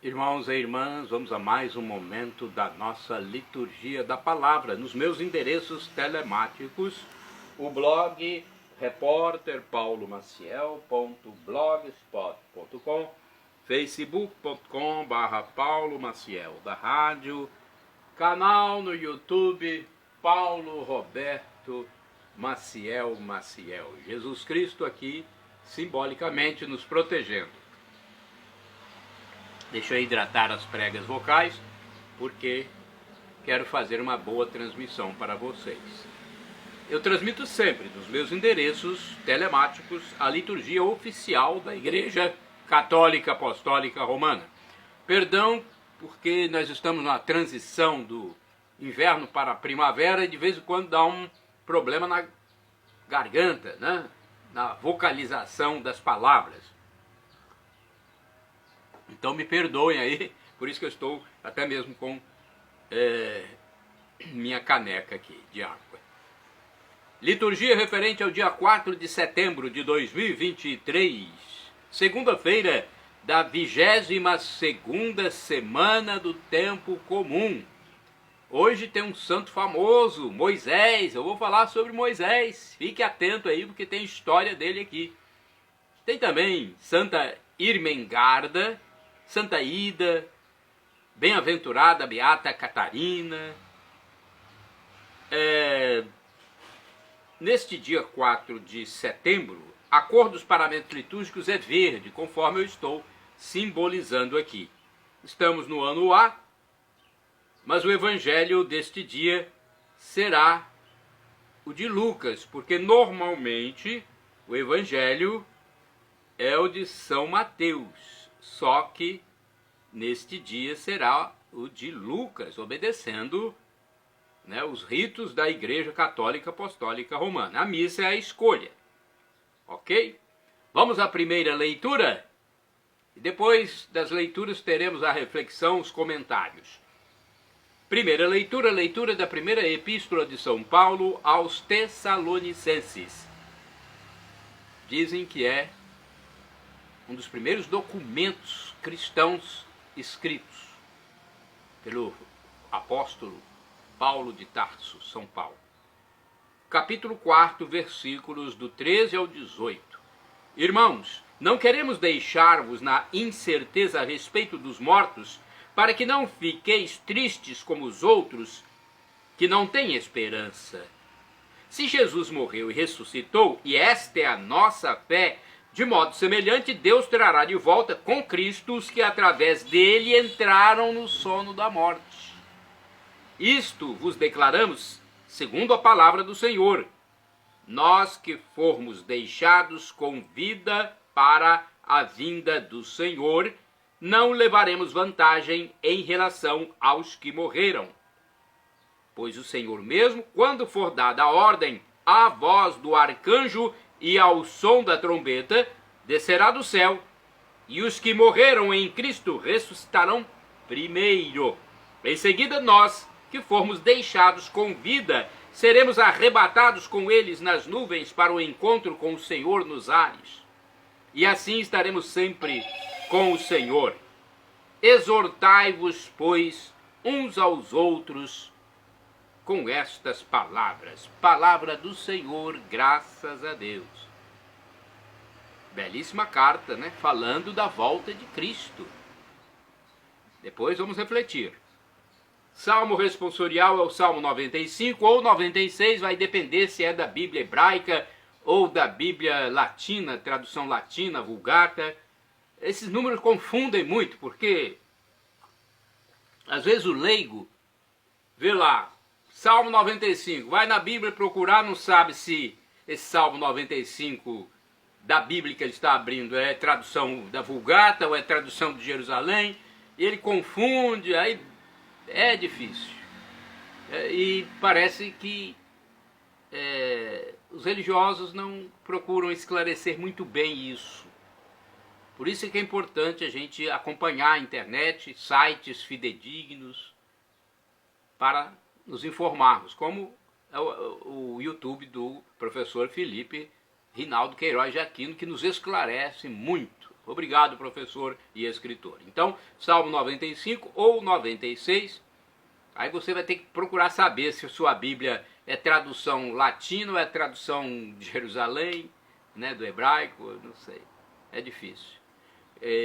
Irmãos e irmãs, vamos a mais um momento da nossa liturgia da palavra. Nos meus endereços telemáticos, o blog repórterpaulomaciel.blogspot.com, facebook.com/Paulo Maciel da rádio, canal no YouTube Paulo Roberto Maciel. Jesus Cristo aqui simbolicamente nos protegendo. Deixa eu hidratar as pregas vocais, porque quero fazer uma boa transmissão para vocês. Eu transmito sempre dos meus endereços telemáticos a liturgia oficial da Igreja Católica Apostólica Romana. Perdão, porque nós estamos na transição do inverno para a primavera e de vez em quando dá um problema na garganta, né? Na vocalização das palavras. Então me perdoem aí, por isso que eu estou até mesmo com minha caneca aqui de água. Liturgia referente ao dia 4 de setembro de 2023, segunda-feira da 22ª semana do tempo comum. Hoje tem um santo famoso, Moisés. Eu vou falar sobre Moisés, fique atento aí porque tem história dele aqui. Tem também Santa Irmengarda, Santa Ida, Bem-aventurada Beata Catarina. Neste dia 4 de setembro, a cor dos paramentos litúrgicos é verde, conforme eu estou simbolizando aqui. Estamos no ano A, mas o evangelho deste dia será o de Lucas, porque normalmente o evangelho é o de São Mateus. Só que neste dia será o de Lucas, obedecendo, né, os ritos da Igreja Católica Apostólica Romana. A missa é a escolha, ok? Vamos à primeira leitura? E depois das leituras teremos a reflexão, os comentários. Primeira leitura, leitura da primeira epístola de São Paulo aos Tessalonicenses. Dizem que é um dos primeiros documentos cristãos escritos pelo apóstolo Paulo de Tarso, São Paulo. Capítulo 4, versículos do 13 ao 18. Irmãos, não queremos deixar-vos na incerteza a respeito dos mortos, para que não fiqueis tristes como os outros, que não têm esperança. Se Jesus morreu e ressuscitou, e esta é a nossa fé, de modo semelhante, Deus trará de volta com Cristo os que através dele entraram no sono da morte. Isto vos declaramos segundo a palavra do Senhor. Nós que formos deixados com vida para a vinda do Senhor, não levaremos vantagem em relação aos que morreram. Pois o Senhor mesmo, quando for dada a ordem, à voz do arcanjo e ao som da trombeta, descerá do céu, e os que morreram em Cristo ressuscitarão primeiro. Em seguida, nós, que formos deixados com vida, seremos arrebatados com eles nas nuvens para o encontro com o Senhor nos ares. E assim estaremos sempre com o Senhor. Exortai-vos, pois, uns aos outros com estas palavras. Palavra do Senhor, graças a Deus. Belíssima carta, né? Falando da volta de Cristo. Depois vamos refletir. Salmo responsorial é o Salmo 95 ou 96, vai depender se é da Bíblia hebraica ou da Bíblia latina, tradução latina, Vulgata. Esses números confundem muito, porque às vezes o leigo vê lá, Salmo 95, vai na Bíblia procurar, não sabe se esse Salmo 95 da Bíblia que ele está abrindo é tradução da Vulgata ou é tradução de Jerusalém, e ele confunde, aí é difícil. E parece que os religiosos não procuram esclarecer muito bem isso. Por isso é que é importante a gente acompanhar a internet, sites fidedignos, para nos informarmos, como o YouTube do professor Felipe Rinaldo Queiroz de Aquino, que nos esclarece muito, Obrigado, professor e escritor. Então, Salmo 95 ou 96, aí você vai ter que procurar saber se a sua Bíblia é tradução latina ou é tradução de Jerusalém, né, do hebraico, não sei, é difícil.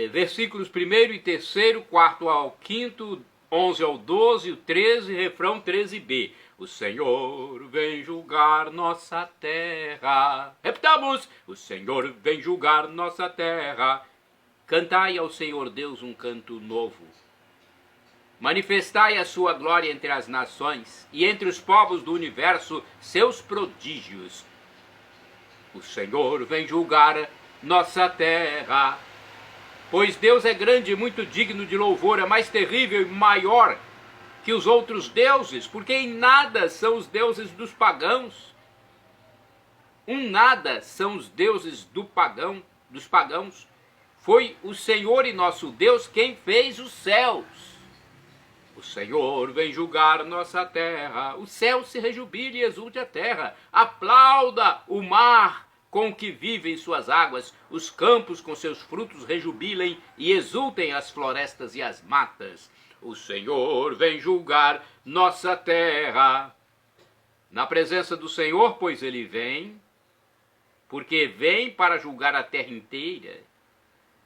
Versículos 1º e 3º, 4º ao 5º, 11 ao 12, o 13, refrão 13b. O Senhor vem julgar nossa terra. Repitamos: o Senhor vem julgar nossa terra. Cantai ao Senhor Deus um canto novo. Manifestai a sua glória entre as nações e entre os povos do universo seus prodígios. O Senhor vem julgar nossa terra. Pois Deus é grande e muito digno de louvor, é mais terrível e maior que os outros deuses, porque em nada são os deuses dos pagãos. Nada são os deuses dos pagãos. Foi o Senhor e nosso Deus quem fez os céus. O Senhor vem julgar nossa terra. O céu se rejubile e exulte a terra. Aplauda o mar com o que vive em suas águas. Os campos com seus frutos rejubilem e exultem as florestas e as matas. O Senhor vem julgar nossa terra. Na presença do Senhor, pois ele vem, porque vem para julgar a terra inteira.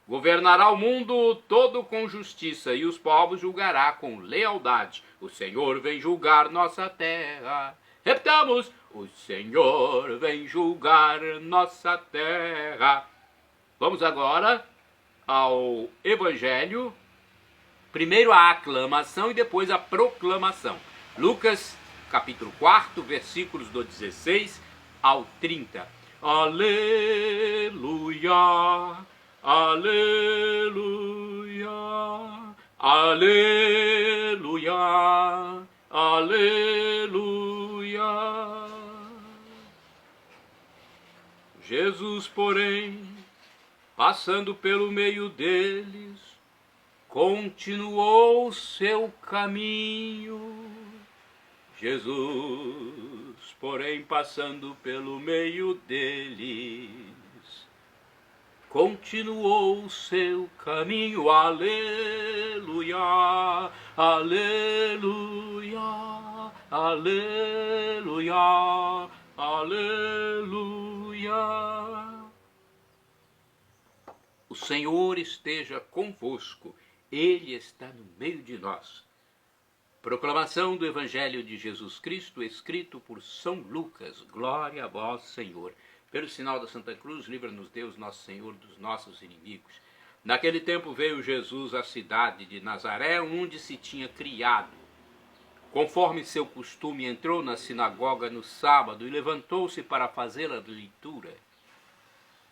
Governará o mundo todo com justiça e os povos julgará com lealdade. O Senhor vem julgar nossa terra. Repitamos: o Senhor vem julgar nossa terra. Vamos agora ao Evangelho. Primeiro a aclamação e depois a proclamação. Lucas, capítulo 4, versículos do 16 ao 30. Aleluia, aleluia, aleluia, aleluia. Jesus, porém, passando pelo meio deles, continuou seu caminho. Jesus, porém, passando pelo meio deles, continuou seu caminho. Aleluia, aleluia, aleluia, aleluia. O Senhor esteja convosco. Ele está no meio de nós. Proclamação do Evangelho de Jesus Cristo, escrito por São Lucas. Glória a vós, Senhor. Pelo sinal da Santa Cruz, livra-nos Deus, nosso Senhor, dos nossos inimigos. Naquele tempo veio Jesus à cidade de Nazaré, onde se tinha criado. Conforme seu costume, entrou na sinagoga no sábado e levantou-se para fazer a leitura.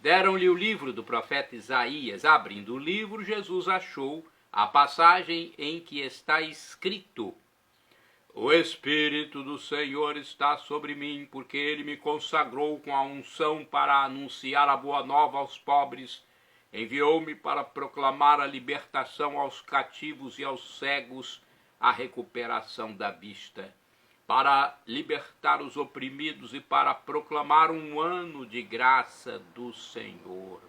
Deram-lhe o livro do profeta Isaías. Abrindo o livro, Jesus achou a passagem em que está escrito: o Espírito do Senhor está sobre mim, porque ele me consagrou com a unção para anunciar a boa nova aos pobres. Enviou-me para proclamar a libertação aos cativos e aos cegos, a recuperação da vista, para libertar os oprimidos e para proclamar um ano de graça do Senhor.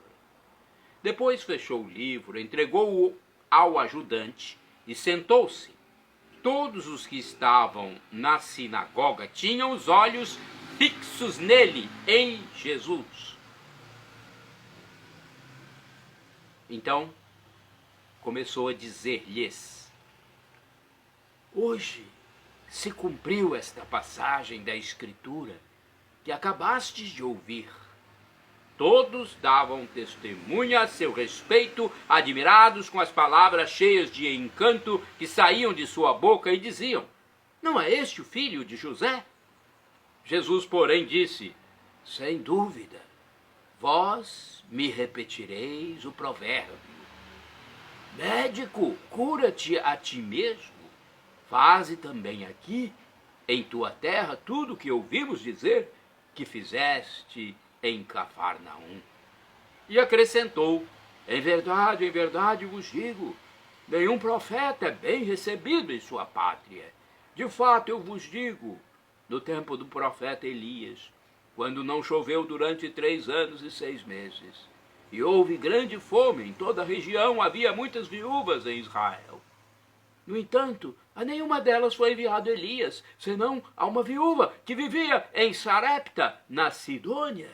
Depois fechou o livro, entregou-o ao ajudante e sentou-se. Todos os que estavam na sinagoga tinham os olhos fixos nele, em Jesus. Então começou a dizer-lhes: hoje se cumpriu esta passagem da Escritura que acabastes de ouvir. Todos davam testemunha a seu respeito, admirados com as palavras cheias de encanto que saíam de sua boca, e diziam: não é este o filho de José? Jesus, porém, disse: sem dúvida, vós me repetireis o provérbio: médico, cura-te a ti mesmo. Faze também aqui, em tua terra, tudo o que ouvimos dizer que fizeste em Cafarnaum. E acrescentou: em verdade vos digo, nenhum profeta é bem recebido em sua pátria. De fato eu vos digo, no tempo do profeta Elias, quando não choveu durante 3 anos e 6 meses, e houve grande fome em toda a região, havia muitas viúvas em Israel. No entanto, a nenhuma delas foi enviado Elias, senão a uma viúva que vivia em Sarepta, na Sidônia.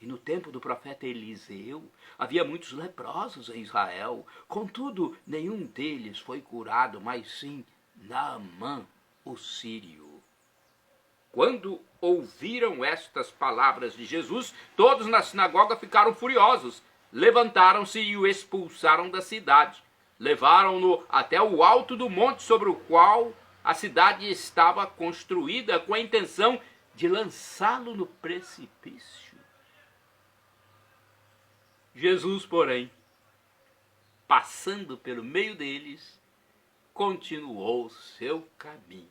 E no tempo do profeta Eliseu, havia muitos leprosos em Israel. Contudo, nenhum deles foi curado, mas sim Naamã, o sírio. Quando ouviram estas palavras de Jesus, todos na sinagoga ficaram furiosos. Levantaram-se e o expulsaram da cidade. Levaram-no até o alto do monte sobre o qual a cidade estava construída, com a intenção de lançá-lo no precipício. Jesus, porém, passando pelo meio deles, continuou seu caminho.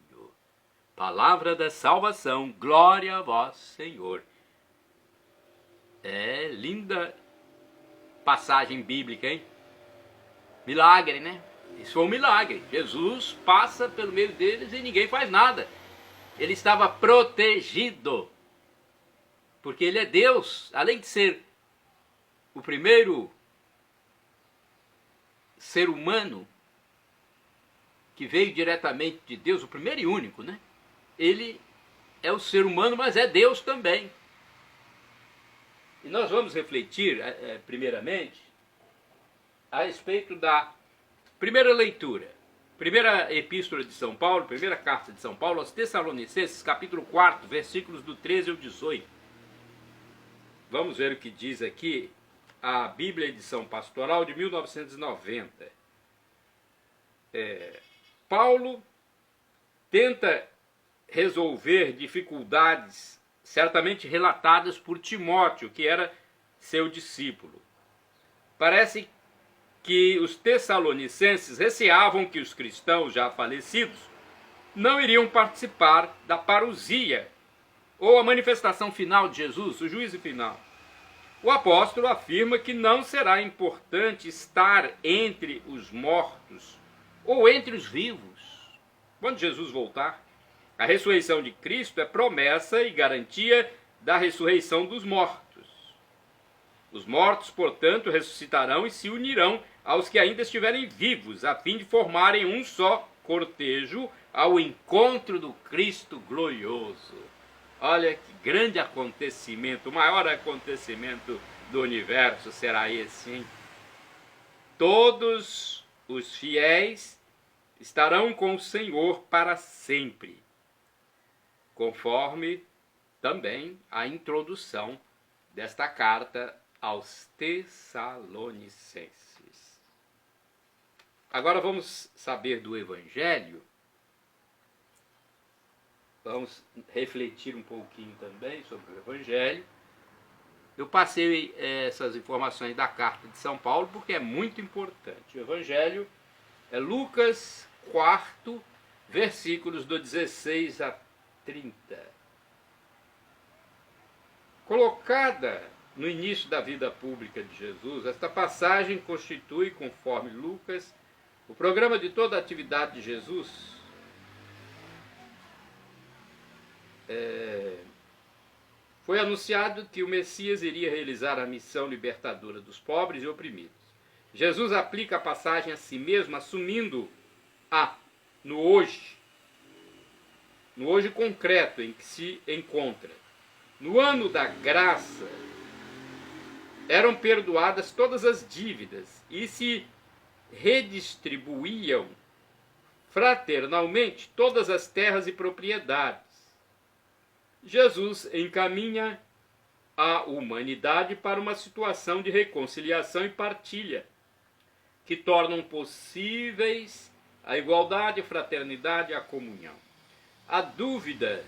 Palavra da salvação, glória a vós, Senhor. É linda passagem bíblica, hein? Milagre, né? Isso foi um milagre. Jesus passa pelo meio deles e ninguém faz nada. Ele estava protegido, porque ele é Deus. Além de ser o primeiro ser humano que veio diretamente de Deus, o primeiro e único, né? Ele é o ser humano, mas é Deus também. E nós vamos refletir, primeiramente, a respeito da primeira leitura, primeira epístola de São Paulo, primeira carta de São Paulo aos Tessalonicenses, capítulo 4, versículos do 13 ao 18. Vamos ver o que diz aqui a Bíblia Edição Pastoral de 1990. Paulo tenta resolver dificuldades certamente relatadas por Timóteo, que era seu discípulo. Parece que os tessalonicenses receavam que os cristãos já falecidos não iriam participar da parousia, ou a manifestação final de Jesus, o juízo final. O apóstolo afirma que não será importante estar entre os mortos ou entre os vivos quando Jesus voltar. A ressurreição de Cristo é promessa e garantia da ressurreição dos mortos. Os mortos, portanto, ressuscitarão e se unirão aos que ainda estiverem vivos, a fim de formarem um só cortejo ao encontro do Cristo glorioso. Olha que grande acontecimento, o maior acontecimento do universo será esse, hein? Todos os fiéis estarão com o Senhor para sempre, conforme também a introdução desta carta aos Tessalonicenses. Agora vamos saber do Evangelho. Vamos refletir um pouquinho também sobre o Evangelho. Eu passei essas informações da carta de São Paulo porque é muito importante. O Evangelho é Lucas 4, versículos do 16 a 30. Colocada no início da vida pública de Jesus, esta passagem constitui, conforme Lucas, o programa de toda a atividade de Jesus. Foi anunciado que o Messias iria realizar a missão libertadora dos pobres e oprimidos. Jesus aplica a passagem a si mesmo, assumindo no hoje concreto em que se encontra. No ano da graça, eram perdoadas todas as dívidas e se redistribuíam fraternalmente todas as terras e propriedades. Jesus encaminha a humanidade para uma situação de reconciliação e partilha, que tornam possíveis a igualdade, a fraternidade e a comunhão. A dúvida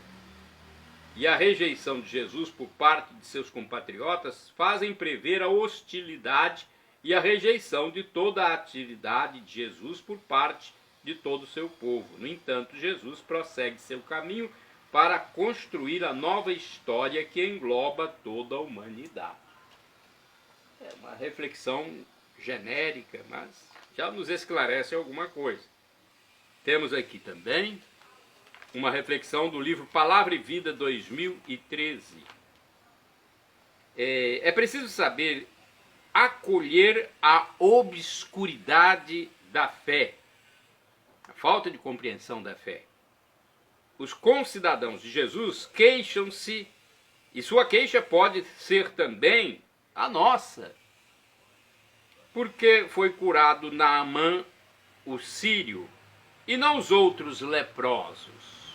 e a rejeição de Jesus por parte de seus compatriotas fazem prever a hostilidade e a rejeição de toda a atividade de Jesus por parte de todo o seu povo. No entanto, Jesus prossegue seu caminho para construir a nova história que engloba toda a humanidade. É uma reflexão genérica, mas já nos esclarece alguma coisa. Temos aqui também uma reflexão do livro Palavra e Vida 2013. É preciso saber acolher a obscuridade da fé, a falta de compreensão da fé. Os concidadãos de Jesus queixam-se, e sua queixa pode ser também a nossa, porque foi curado Naamã, o sírio, e não os outros leprosos.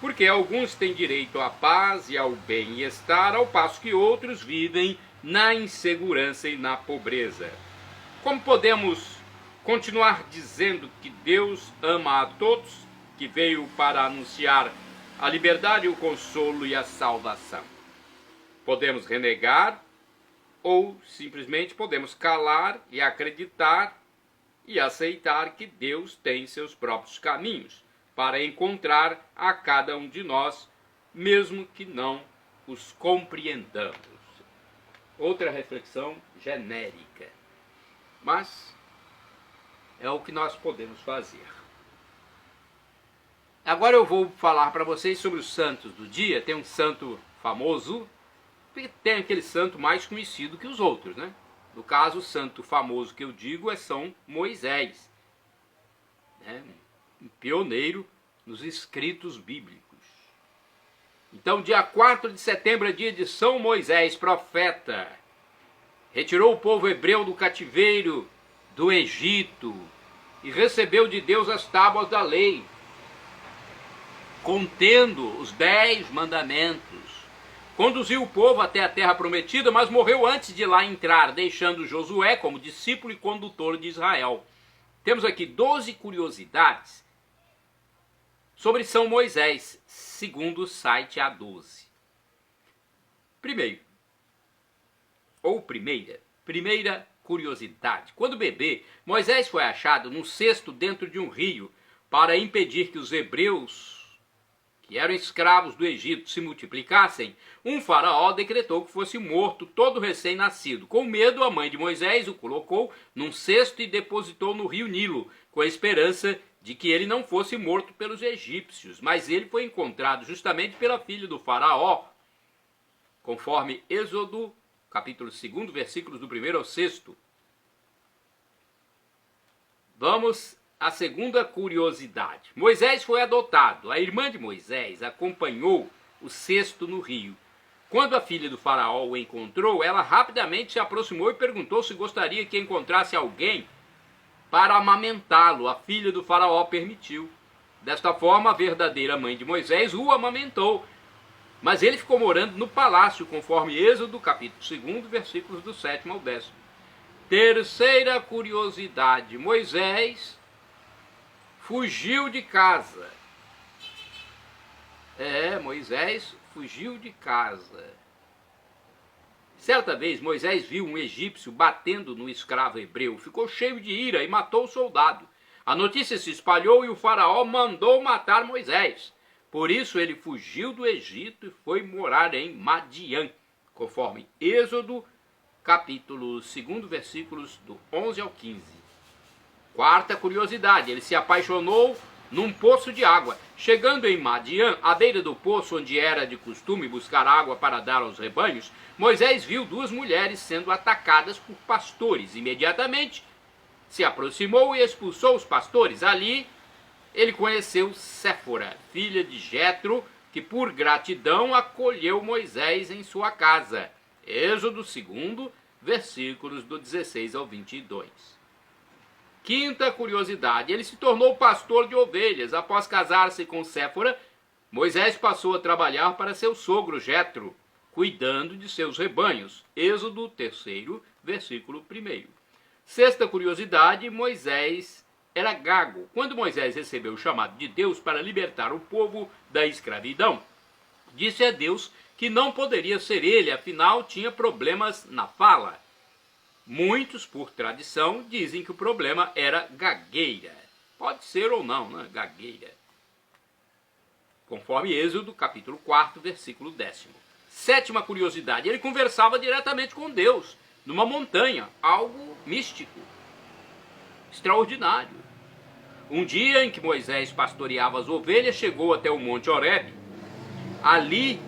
Porque alguns têm direito à paz e ao bem-estar, ao passo que outros vivem na insegurança e na pobreza. Como podemos continuar dizendo que Deus ama a todos, que veio para anunciar a liberdade, o consolo e a salvação? Podemos renegar ou simplesmente podemos calar e acreditar e aceitar que Deus tem seus próprios caminhos para encontrar a cada um de nós, mesmo que não os compreendamos. Outra reflexão genérica, mas é o que nós podemos fazer. Agora eu vou falar para vocês sobre os santos do dia. Tem um santo famoso, porque tem aquele santo mais conhecido que os outros, né? No caso, o santo famoso que eu digo é São Moisés, né? Um pioneiro nos escritos bíblicos. Então, dia 4 de setembro é dia de São Moisés, profeta. Retirou o povo hebreu do cativeiro do Egito e recebeu de Deus as tábuas da lei, contendo os 10 mandamentos. Conduziu o povo até a terra prometida, mas morreu antes de lá entrar, deixando Josué como discípulo e condutor de Israel. Temos aqui 12 curiosidades sobre São Moisés, segundo o site A12. Primeira curiosidade. Quando bebê, Moisés foi achado num cesto dentro de um rio para impedir que os hebreus, que eram escravos do Egito, se multiplicassem. Um faraó decretou que fosse morto todo recém-nascido. Com medo, a mãe de Moisés o colocou num cesto e depositou no rio Nilo, com a esperança de que ele não fosse morto pelos egípcios, mas ele foi encontrado justamente pela filha do faraó, conforme Êxodo, capítulo 2, versículos do 1 ao 6. Vamos à segunda curiosidade. Moisés foi adotado. A irmã de Moisés acompanhou o cesto no rio. Quando a filha do faraó o encontrou, ela rapidamente se aproximou e perguntou se gostaria que encontrasse alguém para amamentá-lo. A filha do faraó permitiu. Desta forma, a verdadeira mãe de Moisés o amamentou. Mas ele ficou morando no palácio, conforme Êxodo, capítulo 2, versículos do 7 ao 10. Terceira curiosidade. Moisés fugiu de casa. Moisés fugiu de casa. Certa vez, Moisés viu um egípcio batendo no escravo hebreu. Ficou cheio de ira e matou o soldado. A notícia se espalhou e o faraó mandou matar Moisés. Por isso ele fugiu do Egito e foi morar em Madiã, conforme Êxodo, capítulo 2, versículos do 11 ao 15. Quarta curiosidade, ele se apaixonou num poço de água. Chegando em Madiã, à beira do poço onde era de costume buscar água para dar aos rebanhos, Moisés viu 2 mulheres sendo atacadas por pastores. Imediatamente se aproximou e expulsou os pastores. Ali ele conheceu Séfora, filha de Jetro, que por gratidão acolheu Moisés em sua casa. Êxodo 2, versículos do 16 ao 22. Quinta curiosidade, ele se tornou pastor de ovelhas. Após casar-se com Séfora, Moisés passou a trabalhar para seu sogro Jetro, cuidando de seus rebanhos. Êxodo 3, versículo 1. Sexta curiosidade, Moisés era gago. Quando Moisés recebeu o chamado de Deus para libertar o povo da escravidão, disse a Deus que não poderia ser ele, afinal tinha problemas na fala. Muitos, por tradição, dizem que o problema era gagueira. Pode ser ou não, né? Gagueira. Conforme Êxodo, capítulo 4, versículo 10. Sétima curiosidade, ele conversava diretamente com Deus, numa montanha, algo místico, extraordinário. Um dia em que Moisés pastoreava as ovelhas, chegou até o Monte Horebe. Ali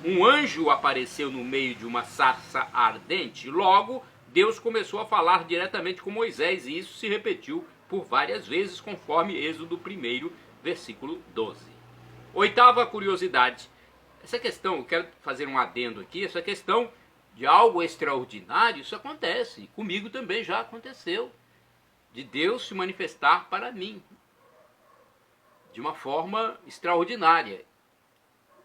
um anjo apareceu no meio de uma sarça ardente. Logo, Deus começou a falar diretamente com Moisés, e isso se repetiu por várias vezes, conforme Êxodo 1, versículo 12. Oitava curiosidade. Essa questão, eu quero fazer um adendo aqui, essa questão de algo extraordinário, isso acontece. Comigo também já aconteceu. De Deus se manifestar para mim de uma forma extraordinária.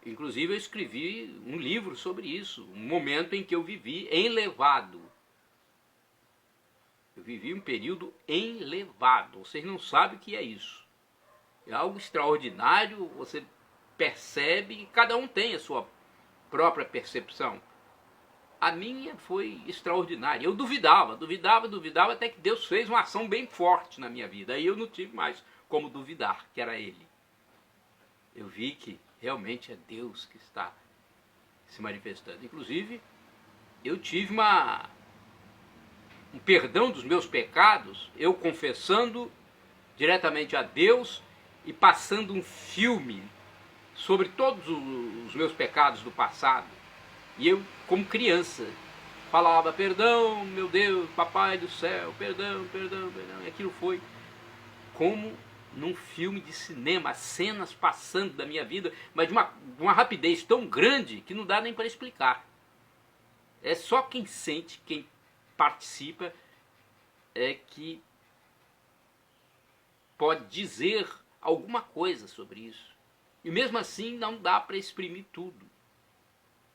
Inclusive eu escrevi um livro sobre isso, um momento em que eu vivi enlevado. Eu vivi um período enlevado. Vocês não sabem o que é isso. É algo extraordinário, você percebe, cada um tem a sua própria percepção. A minha foi extraordinária. Eu duvidava, até que Deus fez uma ação bem forte na minha vida. Aí eu não tive mais como duvidar que era Ele. Eu vi que realmente é Deus que está se manifestando. Inclusive, eu tive um perdão dos meus pecados, eu confessando diretamente a Deus e passando um filme sobre todos os meus pecados do passado. E eu, como criança, falava: perdão, meu Deus, papai do céu, perdão, perdão, perdão. E aquilo foi como num filme de cinema, as cenas passando da minha vida, mas de uma rapidez tão grande que não dá nem para explicar. É só quem sente, quem participa, é que pode dizer alguma coisa sobre isso. E mesmo assim não dá para exprimir tudo,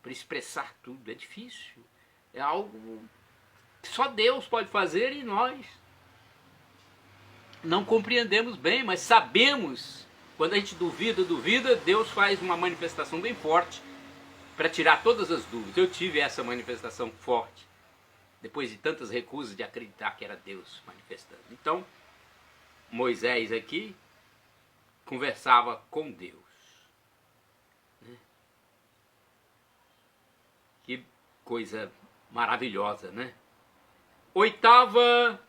para expressar tudo. É difícil. É algo que só Deus pode fazer e nós não compreendemos bem, mas sabemos. Quando a gente duvida, Deus faz uma manifestação bem forte para tirar todas as dúvidas. Eu tive essa manifestação forte, depois de tantas recusas de acreditar que era Deus manifestando. Então, Moisés aqui conversava com Deus. Que coisa maravilhosa, né? Oitava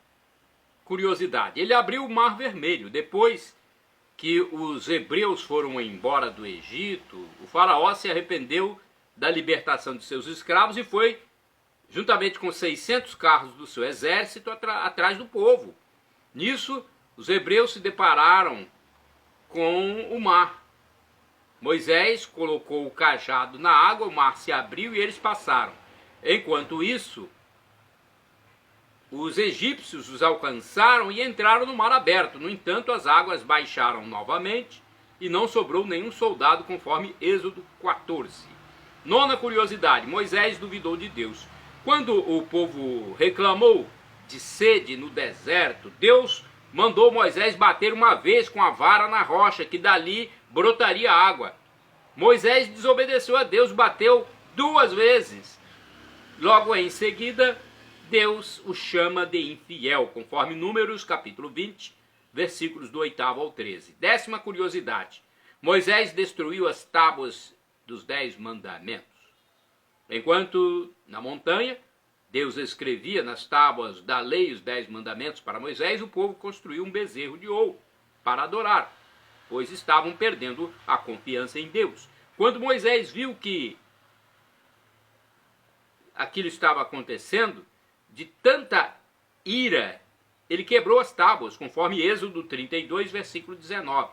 curiosidade. Ele abriu o Mar Vermelho. Depois que os hebreus foram embora do Egito, o faraó se arrependeu da libertação de seus escravos e foi, juntamente com 600 carros do seu exército, atrás do povo. Nisso, os hebreus se depararam com o mar. Moisés colocou o cajado na água, o mar se abriu e eles passaram. Enquanto isso, os egípcios os alcançaram e entraram no mar aberto. No entanto, as águas baixaram novamente e não sobrou nenhum soldado, conforme Êxodo 14. Nona curiosidade. Moisés duvidou de Deus. Quando o povo reclamou de sede no deserto, Deus mandou Moisés bater uma vez com a vara na rocha, que dali brotaria água. Moisés desobedeceu a Deus, bateu 2 vezes. Logo em seguida, Deus o chama de infiel, conforme Números capítulo 20, versículos do 8º ao 13. 10ª curiosidade. Moisés destruiu as tábuas dos 10 mandamentos. Enquanto na montanha, Deus escrevia nas tábuas da lei os 10 mandamentos para Moisés, o povo construiu um bezerro de ouro para adorar, pois estavam perdendo a confiança em Deus. Quando Moisés viu que aquilo estava acontecendo, de tanta ira, ele quebrou as tábuas, conforme Êxodo 32, versículo 19.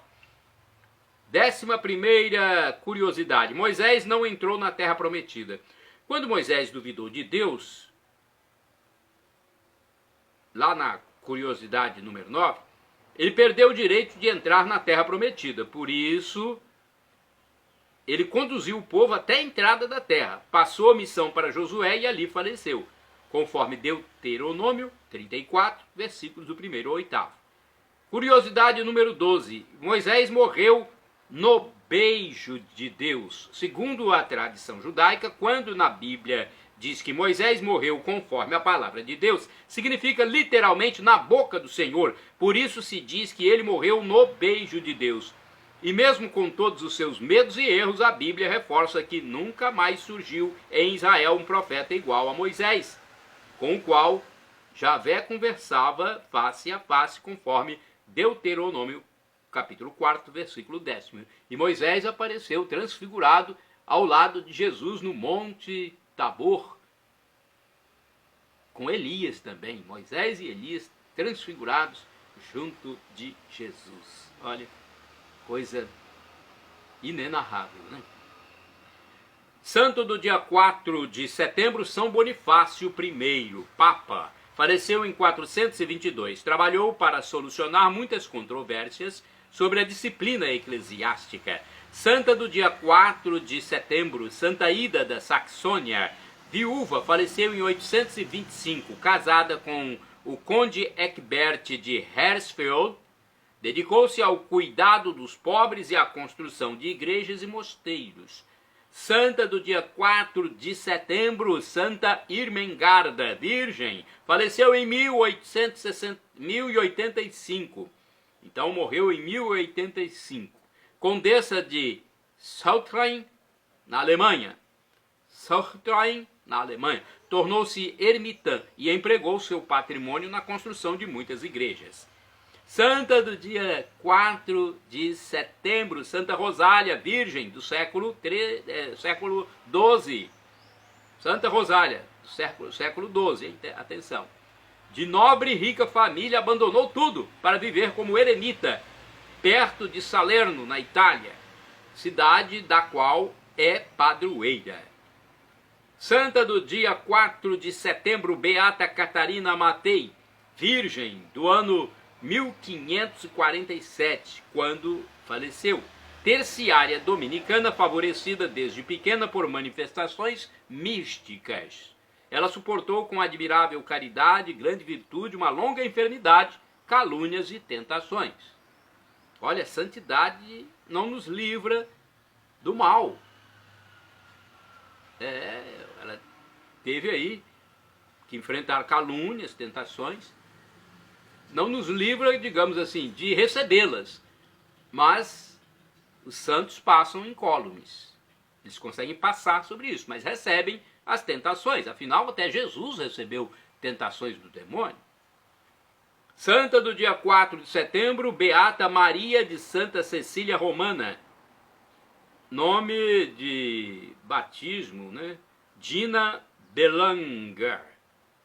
11ª curiosidade. Moisés não entrou na terra prometida. Quando Moisés duvidou de Deus, lá na curiosidade número 9, ele perdeu o direito de entrar na terra prometida. Por isso, ele conduziu o povo até a entrada da terra. Passou a missão para Josué e ali faleceu, conforme Deuteronômio 34, versículos do 1º ao 8º. Curiosidade número 12. Moisés morreu no beijo de Deus. Segundo a tradição judaica, quando na Bíblia diz que Moisés morreu conforme a palavra de Deus, significa literalmente na boca do Senhor. Por isso se diz que ele morreu no beijo de Deus. E mesmo com todos os seus medos e erros, a Bíblia reforça que nunca mais surgiu em Israel um profeta igual a Moisés, com o qual Javé conversava face a face, conforme Deuteronômio capítulo 4, versículo 10. E Moisés apareceu transfigurado ao lado de Jesus no Monte Tabor, com Elias também, Moisés e Elias transfigurados junto de Jesus. Olha, coisa inenarrável, né? Santo do dia 4 de setembro, São Bonifácio I, Papa. Faleceu em 422. Trabalhou para solucionar muitas controvérsias sobre a disciplina eclesiástica. Santa do dia 4 de setembro, Santa Ida da Saxônia, viúva, faleceu em 825, casada com o conde Egbert de Hersfeld. Dedicou-se ao cuidado dos pobres e à construção de igrejas e mosteiros. Santa do dia 4 de setembro, Santa Irmengarda, virgem, faleceu em 1085, então morreu em 1085. Condessa de Sauertrain, na Alemanha. Tornou-se ermitã e empregou seu patrimônio na construção de muitas igrejas. Santa do dia 4 de setembro, Santa Rosália, virgem do século XII. Santa Rosália, do século XII, atenção. De nobre e rica família, abandonou tudo para viver como eremita, perto de Salerno, na Itália, cidade da qual é padroeira. Santa do dia 4 de setembro, Beata Catarina Matei, virgem, do ano 1547, quando faleceu. Terciária dominicana, favorecida desde pequena por manifestações místicas. Ela suportou com admirável caridade, grande virtude, uma longa enfermidade, calúnias e tentações. Olha, a santidade não nos livra do mal. Ela teve aí que enfrentar calúnias, tentações. Não nos livra, digamos assim, de recebê-las, mas os santos passam incólumes. Eles conseguem passar sobre isso, mas recebem as tentações. Afinal, até Jesus recebeu tentações do demônio. Santa do dia 4 de setembro, Beata Maria de Santa Cecília Romana. Nome de batismo, né? Dina Belanger.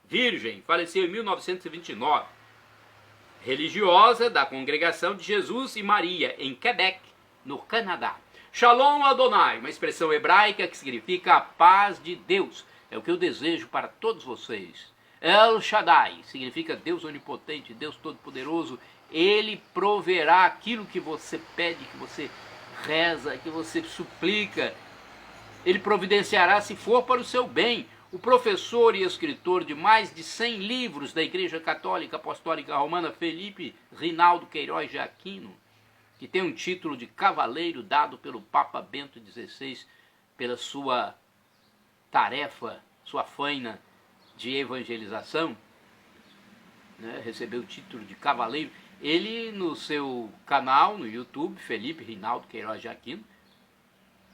Virgem, faleceu em 1929. Religiosa da Congregação de Jesus e Maria, em Quebec, no Canadá. Shalom Adonai, uma expressão hebraica que significa a paz de Deus. É o que eu desejo para todos vocês. El Shaddai significa Deus onipotente, Deus todo-poderoso. Ele proverá aquilo que você pede, que você reza, que você suplica. Ele providenciará se for para o seu bem. O professor e escritor de mais de 100 livros da Igreja Católica Apostólica Romana, Felipe Rinaldo Queiroz de Aquino, que tem um título de cavaleiro dado pelo Papa Bento XVI pela sua tarefa, sua faina de evangelização, né? Recebeu o título de cavaleiro. Ele, no seu canal, no YouTube, Felipe Rinaldo Queiroz de Aquino,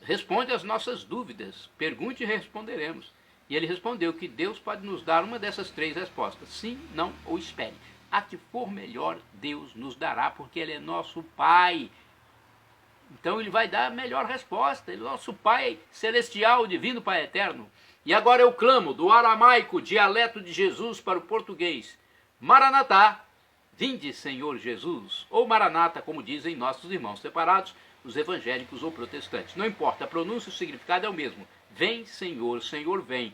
responde às nossas dúvidas. Pergunte e responderemos. E ele respondeu que Deus pode nos dar uma dessas três respostas: sim, não ou espere. A que for melhor, Deus nos dará, porque Ele é nosso Pai. Então Ele vai dar a melhor resposta. Ele é nosso Pai celestial, divino Pai eterno. E agora eu clamo do aramaico, dialeto de Jesus, para o português: Maranatá, vinde Senhor Jesus. Ou Maranata, como dizem nossos irmãos separados, os evangélicos ou protestantes. Não importa, a pronúncia e o significado é o mesmo. Vem Senhor, Senhor vem.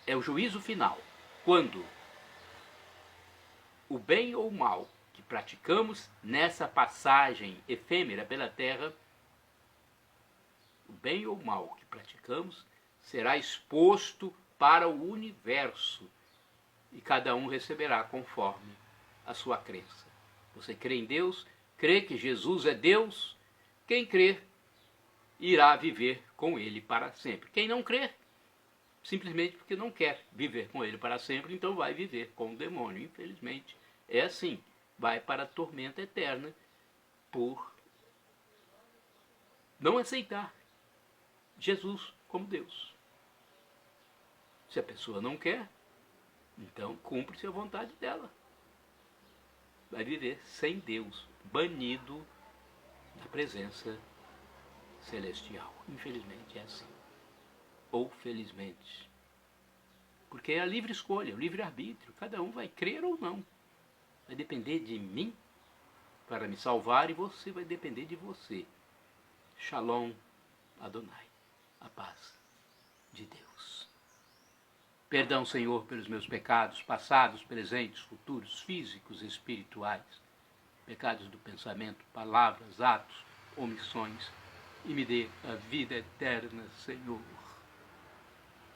É o juízo final. Quando o bem ou o mal que praticamos nessa passagem efêmera pela terra, o bem ou o mal que praticamos será exposto para o universo e cada um receberá conforme a sua crença. Você crê em Deus? Crê que Jesus é Deus? Quem crer irá viver com Ele para sempre. Quem não crer, simplesmente porque não quer viver com Ele para sempre, então vai viver com o demônio. Infelizmente, é assim. Vai para a tormenta eterna por não aceitar Jesus como Deus. Se a pessoa não quer, então cumpre-se a vontade dela. Vai viver sem Deus, banido da presença celestial. Infelizmente é assim. Ou felizmente. Porque é a livre escolha, o livre-arbítrio. Cada um vai crer ou não. Vai depender de mim para me salvar e você vai depender de você. Shalom Adonai. A paz de Deus. Perdão, Senhor, pelos meus pecados, passados, presentes, futuros, físicos e espirituais. Pecados do pensamento, palavras, atos, omissões. E me dê a vida eterna, Senhor.